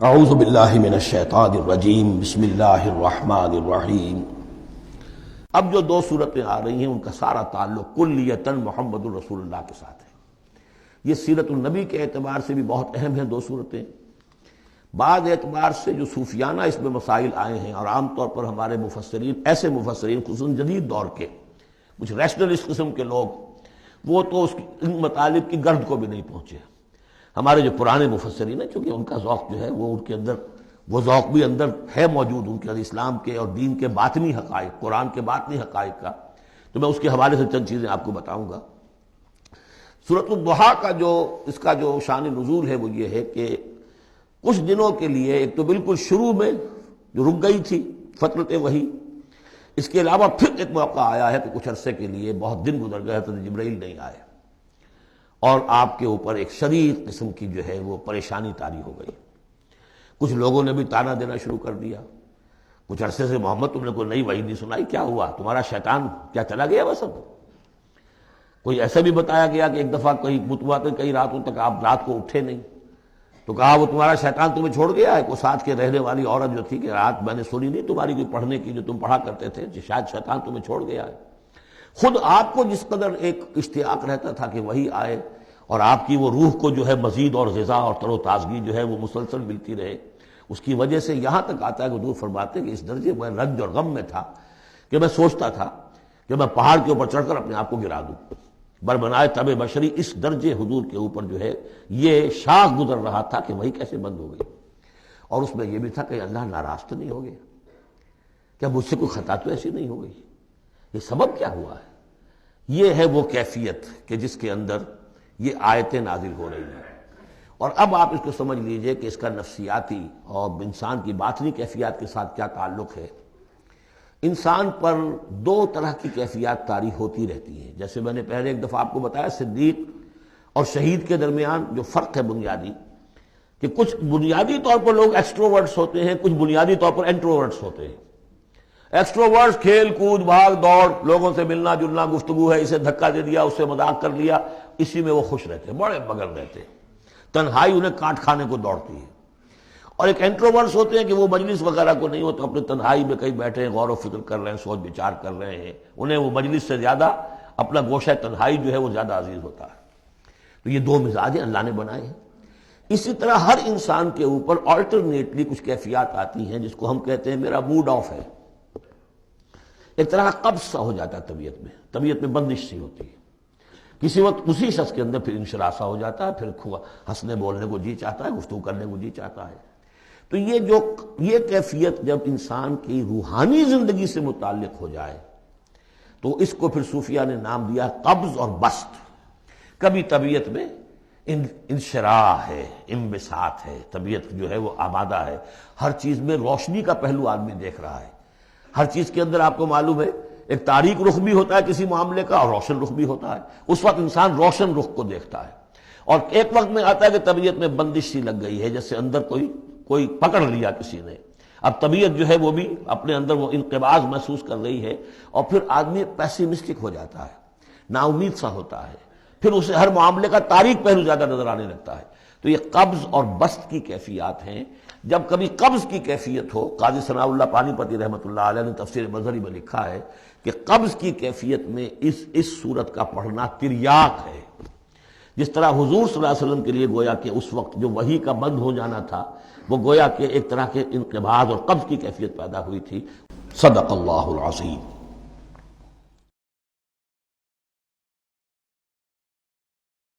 اعوذ باللہ من الشیطان الرجیم بسم اللہ الرحمن الرحیم۔ اب جو دو صورتیں آ رہی ہیں ان کا سارا تعلق کلیتاً محمد الرسول اللہ کے ساتھ ہے۔ یہ سیرت النبی کے اعتبار سے بھی بہت اہم ہیں دو صورتیں۔ بعض اعتبار سے جو صوفیانہ اس میں مسائل آئے ہیں، اور عام طور پر ہمارے مفسرین، ایسے مفسرین خصوصاً جدید دور کے کچھ ریشنلسٹ قسم کے لوگ، وہ تو ان مطالب کی گرد کو بھی نہیں پہنچے۔ ہمارے جو پرانے مفسرین ہیں، چونکہ ان کا ذوق جو ہے وہ ان کے اندر، وہ ذوق بھی اندر ہے موجود ان کے اندر، اسلام کے اور دین کے باطنی حقائق، قرآن کے باطنی حقائق کا، تو میں اس کے حوالے سے چند چیزیں آپ کو بتاؤں گا۔ سورۃ الضحیٰ کا اس کا جو شان نزول ہے وہ یہ ہے کہ کچھ دنوں کے لیے، ایک تو بالکل شروع میں جو رک گئی تھی فترت وحی، اس کے علاوہ پھر ایک موقع آیا ہے کہ کچھ عرصے کے لیے بہت دن گزر گئے حضرت جبرائیل نہیں آئے، اور آپ کے اوپر ایک شدید قسم کی جو ہے وہ پریشانی طاری ہو گئی۔ کچھ لوگوں نے بھی طعنہ دینا شروع کر دیا، کچھ عرصے سے محمد تم نے کوئی نئی وحی نہیں سنائی، کیا ہوا تمہارا شیطان کیا چلا گیا بس؟ اب کوئی ایسا بھی بتایا گیا کہ ایک دفعہ کہیں متواتر کئی راتوں تک آپ رات کو اٹھے نہیں، تو کہا وہ تمہارا شیطان تمہیں چھوڑ گیا ہے۔ کوئی ساتھ کے رہنے والی عورت جو تھی کہ رات میں نے سنی نہیں تمہاری کوئی پڑھنے کی جو تم پڑھا کرتے تھے، شاید شیطان تمہیں چھوڑ گیا ہے۔ خود آپ کو جس قدر ایک اشتیاق رہتا تھا کہ وہی آئے اور آپ کی وہ روح کو جو ہے مزید اور غذا اور تر و تازگی جو ہے وہ مسلسل ملتی رہے، اس کی وجہ سے یہاں تک آتا ہے کہ حضور فرماتے کہ اس درجے میں رنج اور غم میں تھا کہ میں سوچتا تھا کہ میں پہاڑ کے اوپر چڑھ کر اپنے آپ کو گرا دوں۔ بربنائے تب بشری، اس درجے حضور کے اوپر جو ہے یہ شاخ گزر رہا تھا کہ وہی کیسے بند ہو گئی۔ اور اس میں یہ بھی تھا کہ اللہ ناراض تو نہیں ہو گیا، کیا مجھ سے کوئی خطا تو ایسی نہیں ہو گئی، یہ سبب کیا ہوا ہے؟ یہ ہے وہ کیفیت کہ جس کے اندر یہ آیتیں نازل ہو رہی ہیں۔ اور اب آپ اس کو سمجھ لیجئے کہ اس کا نفسیاتی اور انسان کی باطنی کیفیات کے ساتھ کیا تعلق ہے۔ انسان پر دو طرح کی کیفیات طاری ہوتی رہتی ہیں، جیسے میں نے پہلے ایک دفعہ آپ کو بتایا صدیق اور شہید کے درمیان جو فرق ہے بنیادی، کہ کچھ بنیادی طور پر لوگ ایکسٹروورٹس ہوتے ہیں، کچھ بنیادی طور پر انٹروورٹس ہوتے ہیں۔ ایکسٹروورٹس کھیل کود بھاگ دوڑ، لوگوں سے ملنا جلنا، گفتگو ہے، اسے دھکا دے دیا، اس سے مذاق کر لیا، اسی میں وہ خوش رہتے ہیں، بڑے مگن رہتے ہیں، تنہائی انہیں کاٹ کھانے کو دوڑتی ہے۔ اور ایک انٹروورٹس ہوتے ہیں کہ وہ مجلس وغیرہ کو نہیں ہوتا، اپنے تنہائی میں کہیں بیٹھے ہیں، غور و فکر کر رہے ہیں، سوچ بچار کر رہے ہیں، انہیں وہ مجلس سے زیادہ اپنا گوشہ تنہائی جو ہے وہ زیادہ عزیز ہوتا ہے۔ تو یہ دو مزاج اللہ نے بنائے ہیں۔ اسی طرح ہر انسان کے اوپر آلٹرنیٹلی کچھ کیفیات آتی ہیں جس کو ہم کہتے ہیں میرا موڈ آف ہے، ایک طرح کا قبض سا ہو جاتا ہے، طبیعت میں بندش سی ہوتی ہے۔ کسی وقت اسی شخص کے اندر پھر انشراح سا ہو جاتا ہے، پھر ہنسنے بولنے کو جی چاہتا ہے، گفتگو کرنے کو جی چاہتا ہے۔ تو یہ کیفیت جب انسان کی روحانی زندگی سے متعلق ہو جائے تو اس کو پھر صوفیہ نے نام دیا قبض اور بسط۔ کبھی طبیعت میں انشراح ہے، انبساط ہے، طبیعت جو ہے وہ آبادہ ہے، ہر چیز میں روشنی کا پہلو آدمی دیکھ رہا ہے۔ ہر چیز کے اندر آپ کو معلوم ہے ایک تاریک رخ بھی ہوتا ہے کسی معاملے کا، اور روشن رخ بھی ہوتا ہے۔ اس وقت انسان روشن رخ کو دیکھتا ہے۔ اور ایک وقت میں آتا ہے کہ طبیعت میں بندش سی لگ گئی ہے، جیسے اندر کوئی پکڑ لیا کسی نے، اب طبیعت جو ہے وہ بھی اپنے اندر وہ انقباض محسوس کر رہی ہے، اور پھر آدمی پیسیمسٹک ہو جاتا ہے، نا امید سا ہوتا ہے، پھر اسے ہر معاملے کا تاریک پہلو زیادہ نظر آنے لگتا ہے۔ تو یہ قبض اور بسط کی کیفیات ہیں۔ جب کبھی قبض کی کیفیت ہو، قاضی ثناء اللہ پانی پتی رحمۃ اللہ علیہ نے تفسیر مظہری میں لکھا ہے کہ قبض کی کیفیت میں اس صورت کا پڑھنا تریاق ہے، جس طرح حضور صلی اللہ علیہ وسلم کے لیے گویا کہ اس وقت جو وحی کا بند ہو جانا تھا وہ گویا کہ ایک طرح کے انقباض اور قبض کی کیفیت پیدا ہوئی تھی۔ صدق اللہ العظیم۔